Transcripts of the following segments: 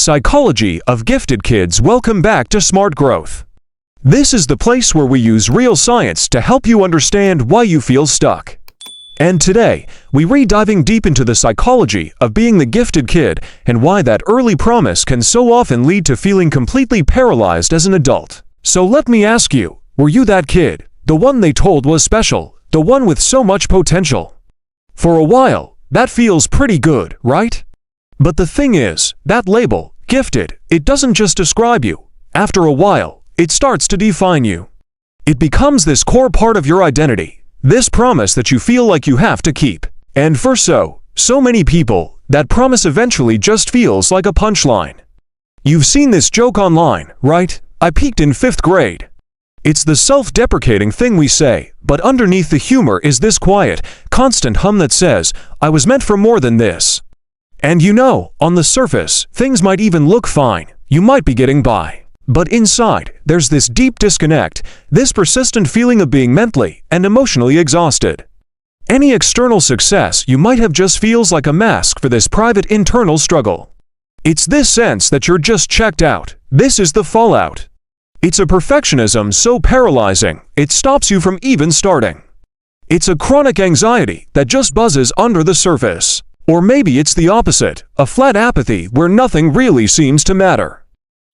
Psychology of Gifted Kids. Welcome back to Smart Growth. This is the place where we use real science to help you understand why you feel stuck. And today, we're diving deep into the psychology of being the gifted kid and why that early promise can so often lead to feeling completely paralyzed as an adult. So let me ask you, were you that kid? The one they told was special, the one with so much potential? For a while, that feels pretty good, right? But the thing is, that label, gifted, it doesn't just describe you. After a while, it starts to define you. It becomes this core part of your identity, this promise that you feel like you have to keep. And for so many people, that promise eventually just feels like a punchline. You've seen this joke online, right? I peaked in 5th grade. It's the self-deprecating thing we say, but underneath the humor is this quiet, constant hum that says, I was meant for more than this. And you know, on the surface, things might even look fine. You might be getting by. But inside, there's this deep disconnect, this persistent feeling of being mentally and emotionally exhausted. Any external success you might have just feels like a mask for this private internal struggle. It's this sense that you're just checked out. This is the fallout. It's a perfectionism so paralyzing, it stops you from even starting. It's a chronic anxiety that just buzzes under the surface. Or maybe it's the opposite, a flat apathy where nothing really seems to matter.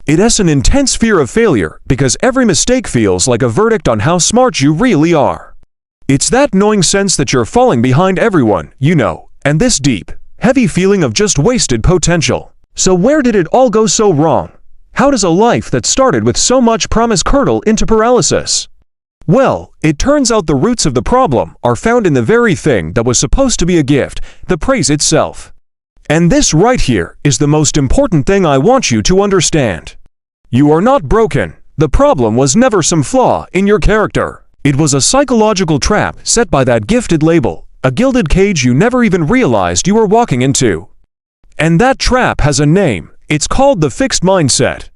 It has an intense fear of failure because every mistake feels like a verdict on how smart you really are. It's that gnawing sense that you're falling behind everyone, you know, and this deep, heavy feeling of just wasted potential. So where did it all go so wrong? How does a life that started with so much promise curdle into paralysis? Well, it turns out the roots of the problem are found in the very thing that was supposed to be a gift, the praise itself. And this right here is the most important thing I want you to understand. You are not broken. The problem was never some flaw in your character. It was a psychological trap set by that gifted label, a gilded cage you never even realized you were walking into. And that trap has a name. It's called the fixed mindset.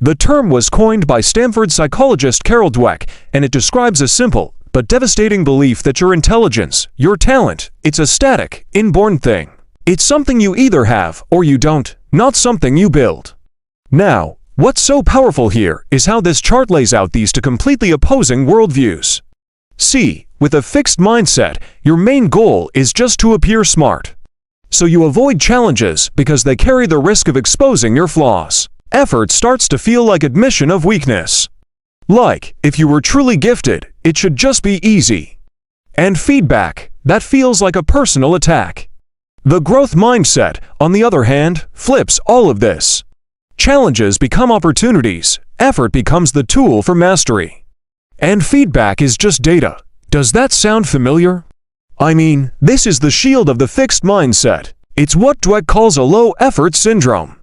The term was coined by Stanford psychologist Carol Dweck, and it describes a simple but devastating belief that your intelligence, your talent, it's a static, inborn thing. It's something you either have or you don't, not something you build. Now, what's so powerful here is how this chart lays out these two completely opposing worldviews. See, with a fixed mindset, your main goal is just to appear smart. So you avoid challenges because they carry the risk of exposing your flaws. Effort starts to feel like admission of weakness. Like, if you were truly gifted, it should just be easy. And feedback, that feels like a personal attack. The growth mindset, on the other hand, flips all of this. Challenges become opportunities, effort becomes the tool for mastery. And feedback is just data. Does that sound familiar? I mean, this is the shield of the fixed mindset. It's what Dweck calls a low-effort syndrome.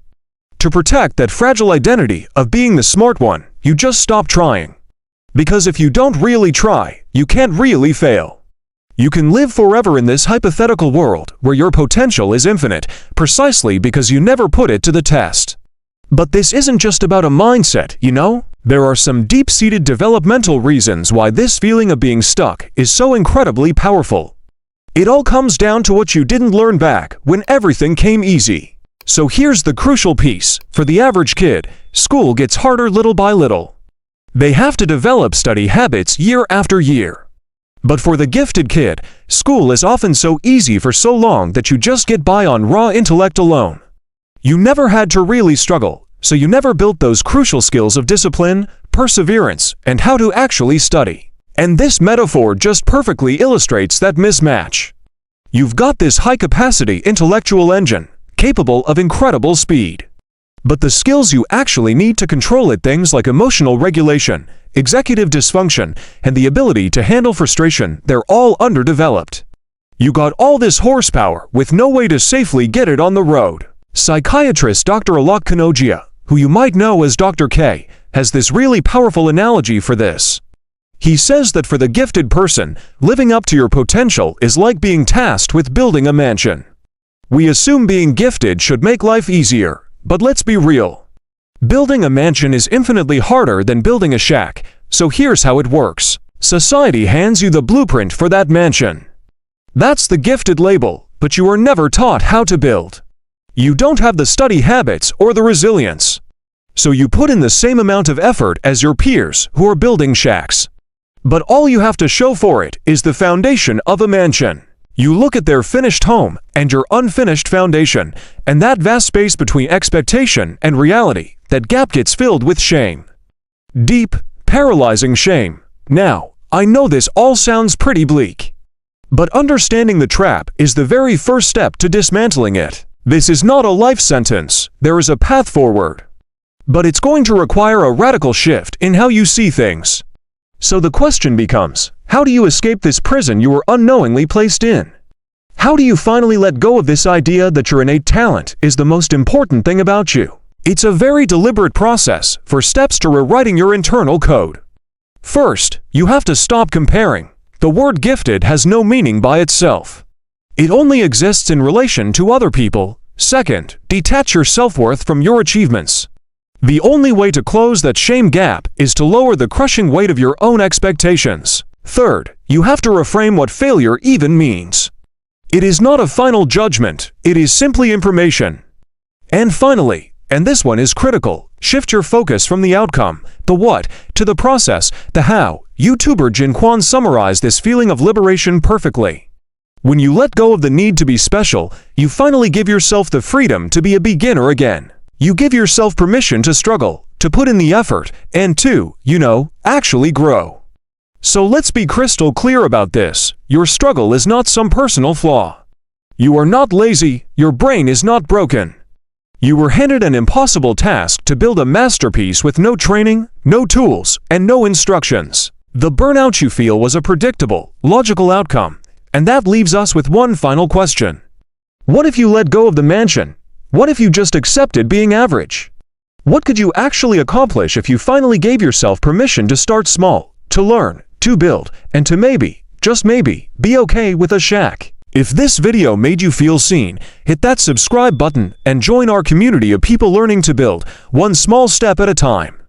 To protect that fragile identity of being the smart one, you just stop trying. Because if you don't really try, you can't really fail. You can live forever in this hypothetical world where your potential is infinite, precisely because you never put it to the test. But this isn't just about a mindset, you know? There are some deep-seated developmental reasons why this feeling of being stuck is so incredibly powerful. It all comes down to what you didn't learn back when everything came easy. So here's the crucial piece. For the average kid, school gets harder little by little. They have to develop study habits year after year. But for the gifted kid, school is often so easy for so long that you just get by on raw intellect alone. You never had to really struggle, so you never built those crucial skills of discipline, perseverance, and how to actually study. And this metaphor just perfectly illustrates that mismatch. You've got this high-capacity intellectual engine, capable of incredible speed. But the skills you actually need to control it, things like emotional regulation, executive dysfunction, and the ability to handle frustration, they're all underdeveloped. You got all this horsepower with no way to safely get it on the road. Psychiatrist Dr. Alok Kanogia, who you might know as Dr. K, has this really powerful analogy for this. He says that for the gifted person, living up to your potential is like being tasked with building a mansion. We assume being gifted should make life easier, but let's be real. Building a mansion is infinitely harder than building a shack, so here's how it works. Society hands you the blueprint for that mansion. That's the gifted label, but you are never taught how to build. You don't have the study habits or the resilience. So you put in the same amount of effort as your peers who are building shacks. But all you have to show for it is the foundation of a mansion. You look at their finished home and your unfinished foundation, and that vast space between expectation and reality, that gap gets filled with shame. Deep, paralyzing shame. Now, I know this all sounds pretty bleak. But understanding the trap is the very first step to dismantling it. This is not a life sentence, there is a path forward. But it's going to require a radical shift in how you see things. So the question becomes, how do you escape this prison you were unknowingly placed in? How do you finally let go of this idea that your innate talent is the most important thing about you? It's a very deliberate process for steps to rewriting your internal code. First, you have to stop comparing. The word gifted has no meaning by itself. It only exists in relation to other people. Second, detach your self-worth from your achievements. The only way to close that shame gap is to lower the crushing weight of your own expectations. Third, you have to reframe what failure even means. It is not a final judgment, it is simply information. And finally, and this one is critical, shift your focus from the outcome, the what, to the process, the how. YouTuber Jin Kwan summarized this feeling of liberation perfectly. When you let go of the need to be special, you finally give yourself the freedom to be a beginner again. You give yourself permission to struggle, to put in the effort, and to, actually grow. So let's be crystal clear about this. Your struggle is not some personal flaw. You are not lazy, your brain is not broken. You were handed an impossible task to build a masterpiece with no training, no tools, and no instructions. The burnout you feel was a predictable, logical outcome, and that leaves us with one final question. What if you let go of the mansion? What if you just accepted being average? What could you actually accomplish if you finally gave yourself permission to start small, to learn, to build, and to maybe, just maybe, be okay with a shack? If this video made you feel seen, hit that subscribe button and join our community of people learning to build, one small step at a time.